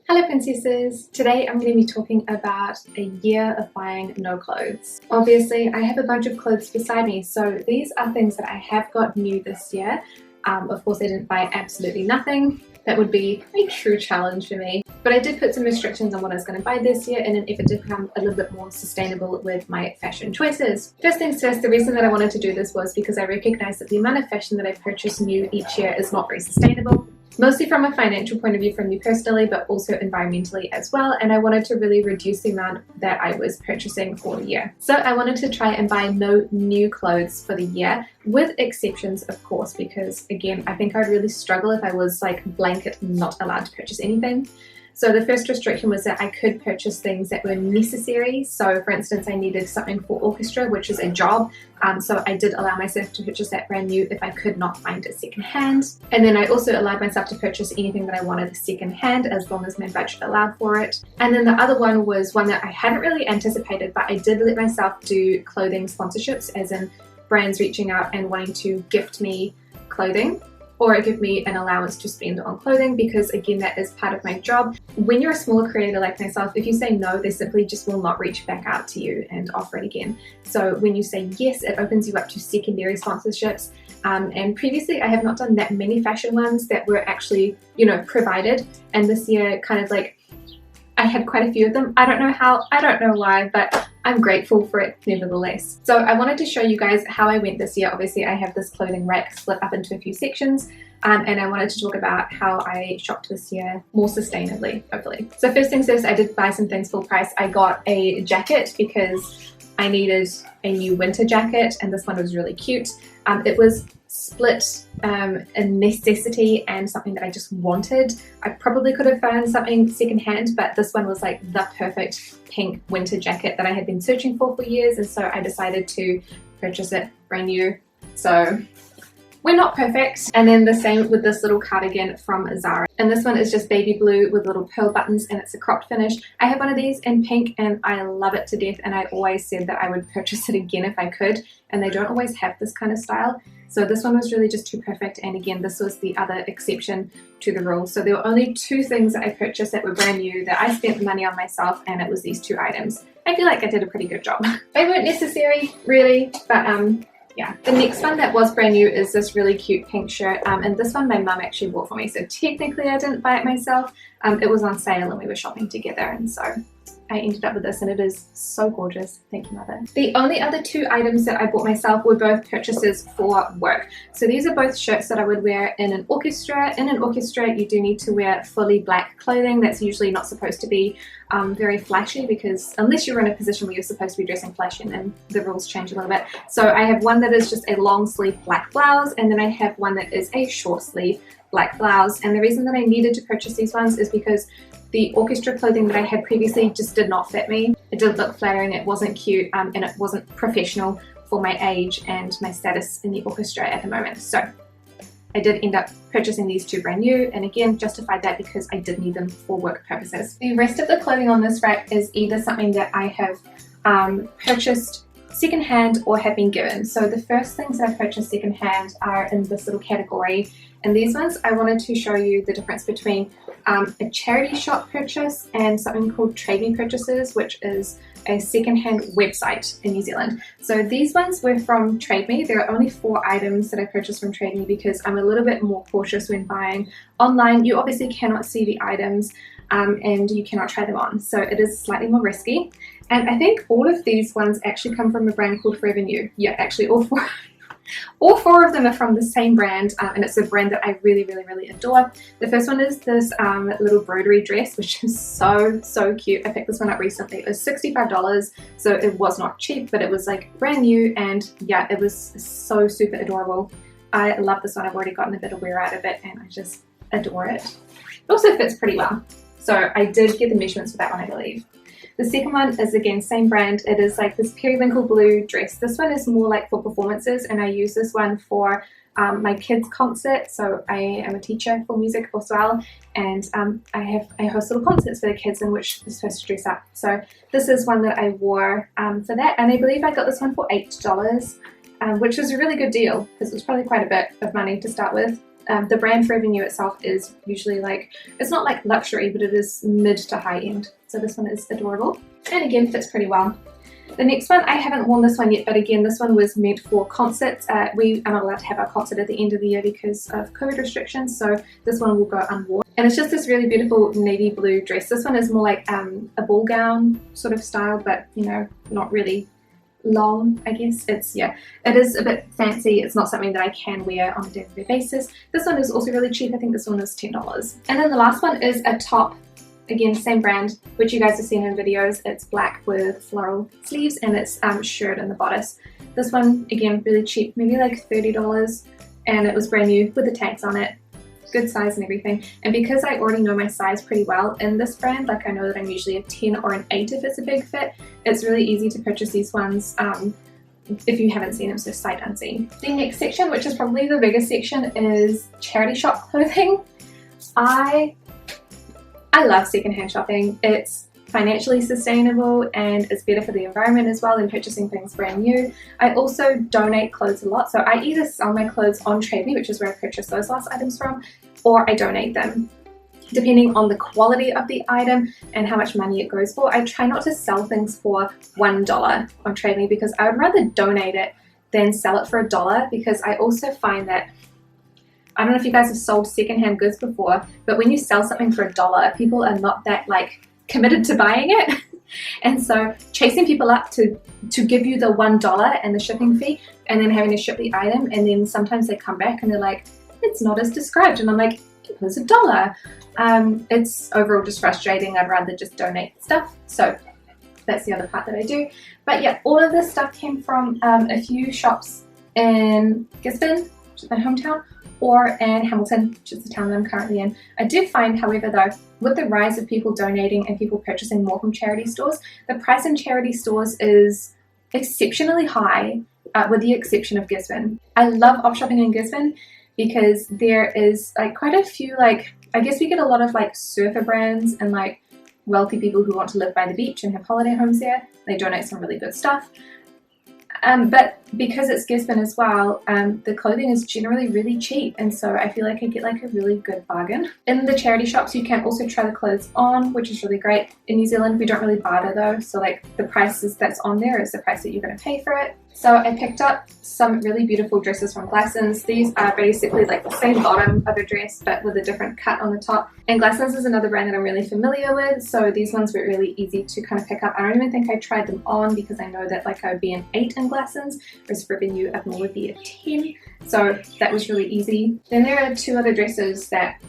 Hello princesses! Today I'm going to be talking about a year of buying no clothes. Obviously I have a bunch of clothes beside me, so these are things that I have got new this year. Of course I didn't buy absolutely nothing. That would be a true challenge for me. But I did put some restrictions on what I was going to buy this year in an effort to become a little bit more sustainable with my fashion choices. First things first, the reason that I wanted to do this was because I recognized that the amount of fashion that I purchase new each year is not very sustainable. Mostly from a financial point of view from me personally, but also environmentally as well, and I wanted to really reduce the amount that I was purchasing for the year. So I wanted to try and buy no new clothes for the year, with exceptions of course, because again I think I'd really struggle if I was like blanket not allowed to purchase anything. So the first restriction was that I could purchase things that were necessary. So for instance, I needed something for orchestra, which is a job. So I did allow myself to purchase that brand new if I could not find it secondhand. And then I also allowed myself to purchase anything that I wanted secondhand as long as my budget allowed for it. And then the other one was one that I hadn't really anticipated, but I did let myself do clothing sponsorships, as in brands reaching out and wanting to gift me clothing, or give me an allowance to spend on clothing, because again that is part of my job. When you're a smaller creator like myself, if you say no, they simply just will not reach back out to you and offer it again. So when you say yes, it opens you up to secondary sponsorships. And previously I have not done that many fashion ones that were actually, provided, and this year kind of like I had quite a few of them. I don't know how, I don't know why, but I'm grateful for it nevertheless. So I wanted to show you guys how I went this year. Obviously I have this clothing rack split up into a few sections, and I wanted to talk about how I shopped this year more sustainably, hopefully. So first things first, I did buy some things full price. I got a jacket because I needed a new winter jacket, and this one was really cute. It was split a necessity and something that I just wanted. I probably could have found something secondhand, but this one was like the perfect pink winter jacket that I had been searching for years, and so I decided to purchase it brand new. So we're not perfect. And then the same with this little cardigan from Zara, and this one is just baby blue with little pearl buttons, and it's a cropped finish. I have one of these in pink and I love it to death, and I always said that I would purchase it again if I could, and they don't always have this kind of style. So this one was really just too perfect, and again this was the other exception to the rule. So there were only two things that I purchased that were brand new that I spent the money on myself, and it was these two items. I feel like I did a pretty good job. They weren't necessary really, but yeah. The next one that was brand new is this really cute pink shirt, and this one my mum actually bought for me, so technically I didn't buy it myself. It was on sale and we were shopping together, and so I ended up with this, and it is so gorgeous. Thank you, mother. The only other two items that I bought myself were both purchases for work. So these are both shirts that I would wear in an orchestra. In an orchestra you do need to wear fully black clothing. That's usually not supposed to be very flashy, because unless you're in a position where you're supposed to be dressing flashy, and then the rules change a little bit. So I have one that is just a long sleeve black blouse, and then I have one that is a short sleeve black blouse. And the reason that I needed to purchase these ones is because the orchestra clothing that I had previously just did not fit me. It didn't look flattering, it wasn't cute, and it wasn't professional for my age and my status in the orchestra at the moment. So I did end up purchasing these two brand new, and again justified that because I did need them for work purposes. The rest of the clothing on this rack is either something that I have purchased secondhand or have been given. So the first things that I purchased secondhand are in this little category, and these ones I wanted to show you the difference between a charity shop purchase and something called Trade Me Purchases, which is a secondhand website in New Zealand. So these ones were from Trade Me. There are only 4 items that I purchased from Trade Me because I'm a little bit more cautious when buying online. You obviously cannot see the items and you cannot try them on, so it is slightly more risky. And I think all of these ones actually come from a brand called Forever New. Yeah, actually all four of them are from the same brand, and it's a brand that I really adore. The first one is this little broderie dress, which is so cute. I picked this one up recently. It was $65, so it was not cheap, but it was like brand new, and yeah, it was so super adorable. I love this one. I've already gotten a bit of wear out of it, and I just adore it. It also fits pretty well, so I did get the measurements for that one, I believe. The second one is again same brand. It is like this periwinkle blue dress. This one is more like for performances, and I use this one for my kids' concert. So I am a teacher for music as well, and I host little concerts for the kids in which they're supposed to dress up. So this is one that I wore for that, and I believe I got this one for $8, which was a really good deal because it was probably quite a bit of money to start with. The brand Revenue itself is usually like, it's not like luxury, but it is mid to high end. So this one is adorable and again fits pretty well. The next one, I haven't worn this one yet, but again, this one was meant for concerts. We are not allowed to have our concert at the end of the year because of COVID restrictions, so this one will go unworn. And it's just this really beautiful navy blue dress. This one is more like a ball gown sort of style, but you know, not really long, I guess. It is a bit fancy. It's not something that I can wear on a day-to-day basis. This one is also really cheap. I think this one is $10. And then the last one is a top. Again, same brand, which you guys have seen in videos. It's black with floral sleeves and it's shirred in the bodice. This one, again, really cheap, maybe like $30, and it was brand new with the tags on it. Good size and everything. And because I already know my size pretty well in this brand, like I know that I'm usually a 10 or an 8 if it's a big fit, it's really easy to purchase these ones if you haven't seen them, so sight unseen. The next section, which is probably the biggest section, is charity shop clothing. I love secondhand shopping. It's financially sustainable and it's better for the environment as well than purchasing things brand new. I also donate clothes a lot, so I either sell my clothes on Kbeauty, which is where I purchased those last items from, or I donate them. Depending on the quality of the item and how much money it goes for, I try not to sell things for $1 on Kbeauty because I would rather donate it than sell it for $1, because I also find that, I don't know if you guys have sold secondhand goods before, but when you sell something for $1, people are not that like committed to buying it. And so chasing people up to give you the $1 and the shipping fee and then having to ship the item, and then sometimes they come back and they're like, it's not as described. And I'm like, it was $1. It's overall just frustrating. I'd rather just donate stuff. So that's the other part that I do. But yeah, all of this stuff came from a few shops in Gisborne, which is my hometown, or in Hamilton, which is the town that I'm currently in. I did find, however, though, with the rise of people donating and people purchasing more from charity stores, the price in charity stores is exceptionally high, with the exception of Gisborne. I love op shopping in Gisborne because there is like quite a few, like, I guess we get a lot of like surfer brands and like wealthy people who want to live by the beach and have holiday homes there. They donate some really good stuff. But because it's Gisborne as well, the clothing is generally really cheap, and so I feel like I get like a really good bargain. In the charity shops you can also try the clothes on, which is really great. In New Zealand we don't really barter though, so like the prices that's on there is the price that you're going to pay for it. So I picked up some really beautiful dresses from Glassons. These are basically like the same bottom of a dress but with a different cut on the top. And Glassons is another brand that I'm really familiar with, so these ones were really easy to kind of pick up. I don't even think I tried them on because I know that like I would be an 8 in Glassons, whereas Revenue I would be a 10. So that was really easy. Then there are 2 other dresses that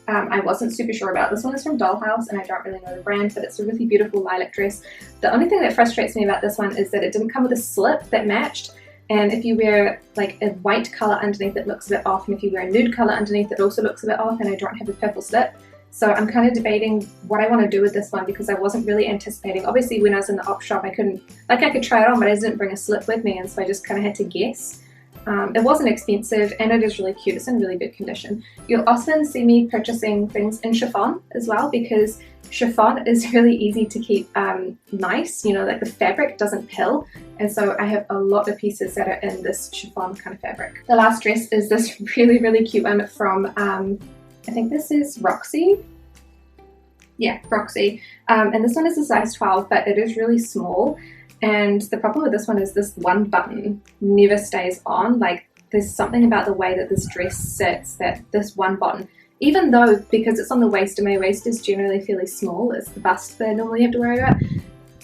I wasn't super sure about. This one is from Dollhouse and I don't really know the brand, but it's a really beautiful lilac dress. The only thing that frustrates me about this one is that it didn't come with a slip that matched, and if you wear like a white colour underneath it looks a bit off, and if you wear a nude colour underneath it also looks a bit off, and I don't have a purple slip. So I'm kind of debating what I want to do with this one because I wasn't really anticipating. Obviously when I was in the op shop I could try it on, but I didn't bring a slip with me, and so I just kind of had to guess. It wasn't expensive and it is really cute. It's in really good condition. You'll often see me purchasing things in chiffon as well because chiffon is really easy to keep nice, you know, like the fabric doesn't pill, and so I have a lot of pieces that are in this chiffon kind of fabric. The last dress is this really cute one from I think this is Roxy. Yeah, Roxy. And this one is a size 12, but it is really small. And the problem with this one is this one button never stays on. Like there's something about the way that this dress sits that this one button, even though because it's on the waist and my waist is generally fairly small, it's the bust that I normally have to worry about.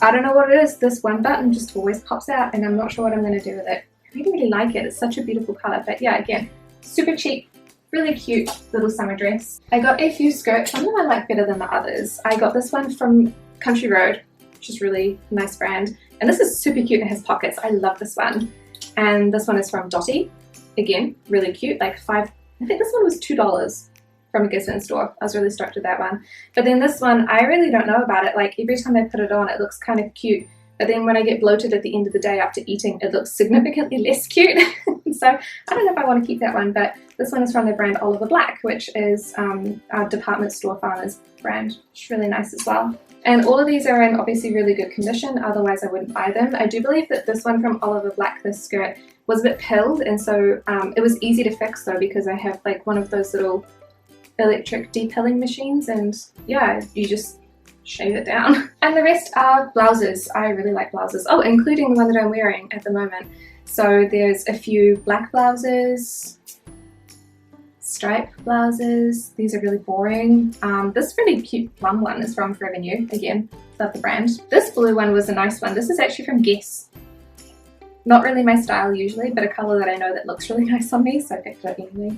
I don't know what it is. This one button just always pops out and I'm not sure what I'm going to do with it. I really like it. It's such a beautiful color. But yeah, again, super cheap. Really cute little summer dress. I got a few skirts. Some of them I like better than the others. I got this one from Country Road, which is really nice brand. And this is super cute and has pockets. I love this one. And this one is from Dotty. Again, really cute. Like I think this one was $2 from a Gisborne store. I was really stoked with that one. But then this one, I really don't know about it. Like every time I put it on, it looks kind of cute. But then when I get bloated at the end of the day after eating, it looks significantly less cute. So I don't know if I want to keep that one, but this one is from the brand Oliver Black, which is our department store farmers brand. It's really nice as well. And all of these are in obviously really good condition, otherwise I wouldn't buy them. I do believe that this one from Oliver Black, this skirt, was a bit pilled, and so it was easy to fix though, because I have like one of those little electric depilling machines, and yeah, you just shave it down. And the rest are blouses. I really like blouses. Oh, including the one that I'm wearing at the moment. So there's a few black blouses, stripe blouses. These are really boring. This really cute plum one is from Forever New. Again, love the brand. This blue one was a nice one. This is actually from Guess. Not really my style usually, but a colour that I know that looks really nice on me, so I picked it up anyway.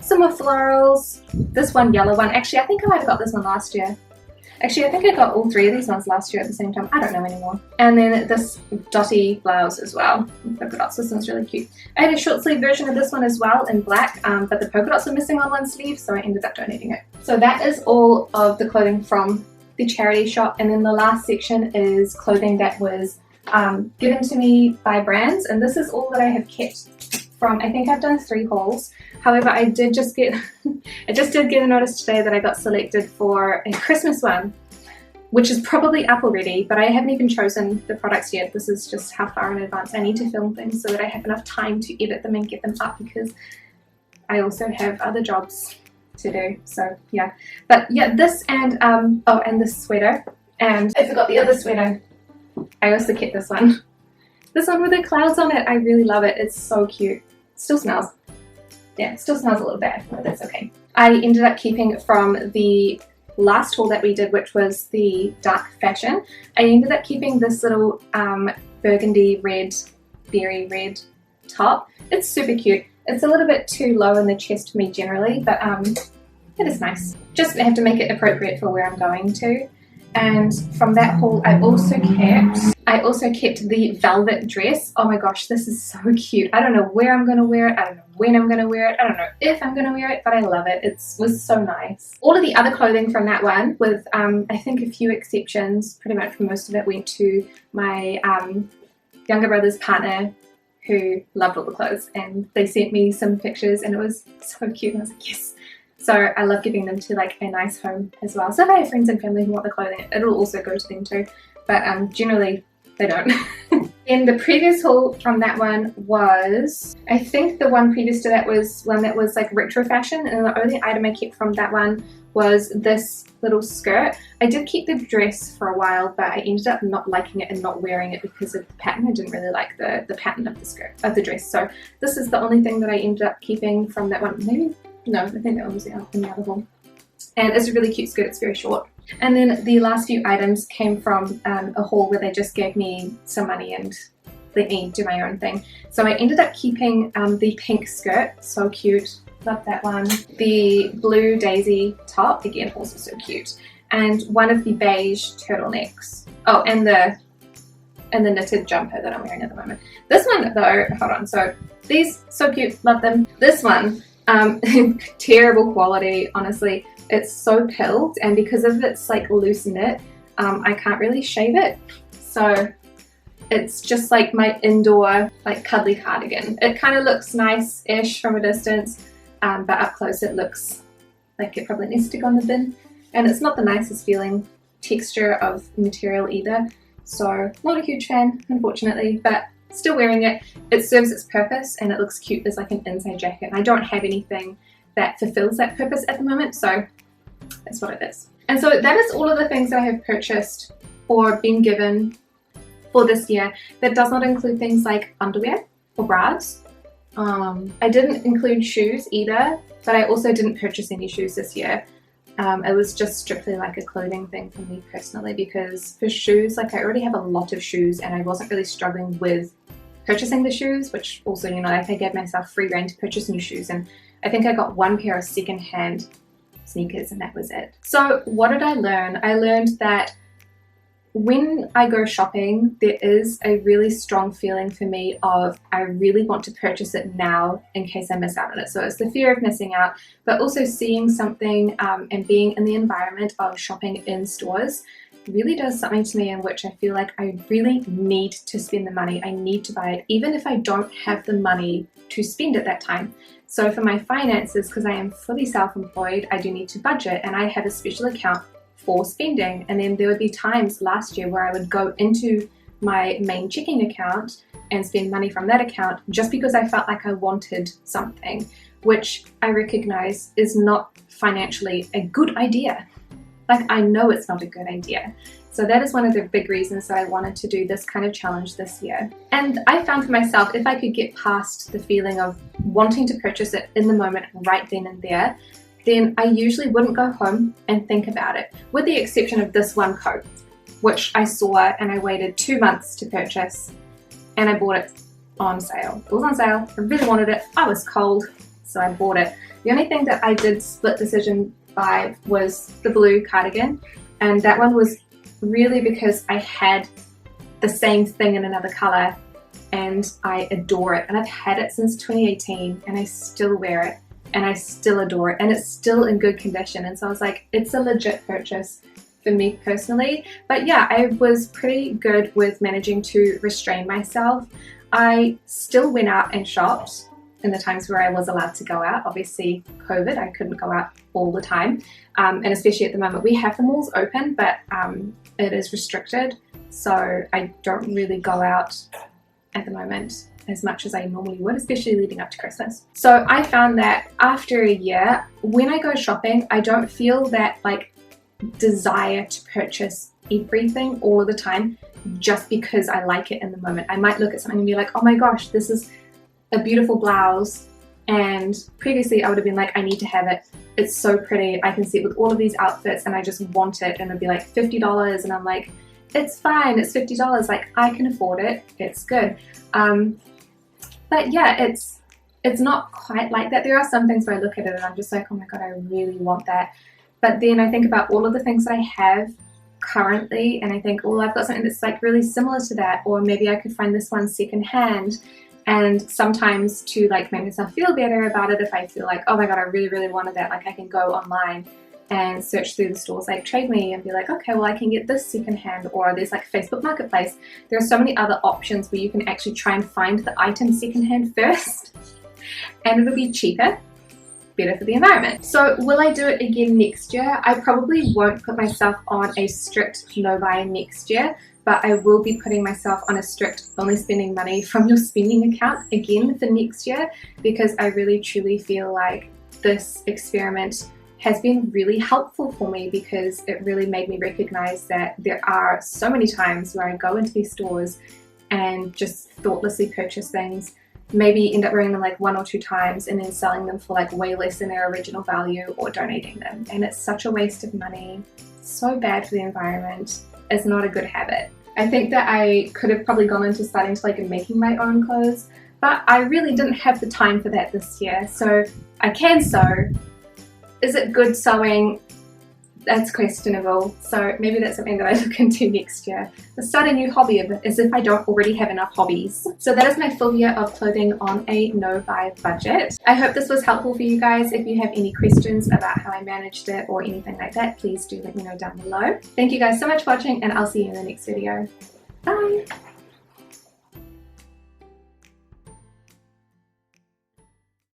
Some more florals. This one yellow one. Actually, I think I might have got this one last year. Actually, I think I got all three of these ones last year at the same time. I don't know anymore. And then this dotty blouse as well. Polka dots. This one's really cute. I had a short sleeve version of this one as well in black, but the polka dots were missing on one sleeve, so I ended up donating it. So that is all of the clothing from the charity shop. And then the last section is clothing that was given to me by brands. And this is all that I have kept from, I think I've done 3 hauls. However, I did just get I just did get a notice today that I got selected for a Christmas one, which is probably up already, but I haven't even chosen the products yet. This is just how far in advance I need to film things so that I have enough time to edit them and get them up, because I also have other jobs to do. So yeah, but yeah, this and oh, and this sweater, and I forgot the other sweater. I also kept this one. This one with the clouds on it. I really love it. It's so cute. Still smells. Yeah, it still smells a little bad, but that's okay. I ended up keeping from the last haul that we did, which was the dark fashion. I ended up keeping this little burgundy red, berry red top. It's super cute. It's a little bit too low in the chest for me generally, but it is nice. Just have to make it appropriate for where I'm going to. And from that haul, I also kept the velvet dress. Oh my gosh, this is so cute. I don't know where I'm going to wear it. I don't know when I'm going to wear it. I don't know if I'm going to wear it, but I love it. It was so nice. All of the other clothing from that one, with I think a few exceptions, pretty much most of it went to my younger brother's partner, who loved all the clothes, and they sent me some pictures and it was so cute, and I was like, yes. So I love giving them to like a nice home as well. So if I have friends and family who want the clothing, it'll also go to them too. But generally they don't. And the previous haul from that one was, I think the one previous to that was one that was like retro fashion, and the only item I kept from that one was this little skirt. I did keep the dress for a while, but I ended up not liking it and not wearing it because of the pattern. I didn't really like the pattern of the skirt, of the dress. So this is the only thing that I ended up keeping from that one. Maybe, no, I think that one was in the other haul. And it's a really cute skirt, it's very short. And then the last few items came from a haul where they just gave me some money and let me do my own thing. So I ended up keeping the pink skirt, so cute, love that one. The blue daisy top, again, also so cute. And one of the beige turtlenecks. Oh, and the knitted jumper that I'm wearing at the moment. This one though, hold on, so these, so cute, love them. This one, terrible quality, honestly. It's so pilled, and because of its like loose knit, I can't really shave it. So it's just like my indoor like cuddly cardigan. It kind of looks nice-ish from a distance, but up close it looks like it probably needs to go in the bin. And it's not the nicest feeling texture of material either. So not a huge fan, unfortunately, but still wearing it. It serves its purpose and it looks cute as like an inside jacket. And I don't have anything that fulfills that purpose at the moment, so that's what it is. And so that is all of the things that I have purchased or been given for this year. That does not include things like underwear or bras. I didn't include shoes either, but I also didn't purchase any shoes this year. It was just strictly like a clothing thing for me personally, because for shoes, like I already have a lot of shoes and I wasn't really struggling with purchasing the shoes, which also, you know, like I gave myself free rein to purchase new shoes, and I think I got one pair of secondhand sneakers and that was it. So what did I learn? I learned that when I go shopping, there is a really strong feeling for me of I really want to purchase it now in case I miss out on it. So it's the fear of missing out, but also seeing something and being in the environment of shopping in stores really does something to me, in which I feel like I really need to spend the money. I need to buy it, even if I don't have the money to spend at that time. So for my finances, because I am fully self-employed, I do need to budget, and I have a special account for spending. And then there would be times last year where I would go into my main checking account and spend money from that account just because I felt like I wanted something, which I recognize is not financially a good idea. Like, I know it's not a good idea. So that is one of the big reasons that I wanted to do this kind of challenge this year. And I found for myself, if I could get past the feeling of wanting to purchase it in the moment right then and there, then I usually wouldn't go home and think about it, with the exception of this one coat, which I saw and I waited 2 months to purchase, and I bought it on sale. It was on sale, I really wanted it, I was cold, so I bought it. The only thing that I did split decision by was the blue cardigan, and that one was really because I had the same thing in another color and I adore it, and I've had it since 2018 and I still wear it and I still adore it, and it's still in good condition. And so I was like, it's a legit purchase for me personally. But yeah, I was pretty good with managing to restrain myself. I still went out and shopped in the times where I was allowed to go out. Obviously COVID, I couldn't go out all the time, and especially at the moment we have the malls open, but it is restricted, so I don't really go out at the moment as much as I normally would, especially leading up to Christmas. So I found that after a year, when I go shopping, I don't feel that like desire to purchase everything all of the time just because I like it in the moment. I might look at something and be like, oh my gosh, this is a beautiful blouse, and previously I would have been like, I need to have it, it's so pretty, I can see it with all of these outfits and I just want it, and it'd be like $50, and I'm like, it's fine, it's $50, like I can afford it, it's good. But yeah, it's not quite like that. There are some things where I look at it and I'm just like, oh my god, I really want that. But then I think about all of the things that I have currently and I think, oh, I've got something that's like really similar to that, or maybe I could find this one secondhand. And sometimes to like make myself feel better about it, if I feel like, oh my god, I really wanted that, like I can go online and search through the stores like Trade Me and be like, okay, well I can get this secondhand, or there's like Facebook Marketplace. There are so many other options where you can actually try and find the item secondhand first, and it'll be cheaper, better for the environment. So will I do it again next year? I probably won't put myself on a strict no buy next year, but I will be putting myself on a strict only spending money from your spending account again for next year, because I really truly feel like this experiment has been really helpful for me, because it really made me recognize that there are so many times where I go into these stores and just thoughtlessly purchase things, maybe end up wearing them like 1 or 2 times and then selling them for like way less than their original value, or donating them. And it's such a waste of money, so bad for the environment. It's not a good habit. I think that I could have probably gone into starting to like making my own clothes, but I really didn't have the time for that this year. So I can sew. Is it good sewing? That's questionable. So maybe that's something that I look into next year. But start a new hobby as if I don't already have enough hobbies. So that is my full year of clothing on a no-buy budget. I hope this was helpful for you guys. If you have any questions about how I managed it or anything like that, please do let me know down below. Thank you guys so much for watching, and I'll see you in the next video. Bye!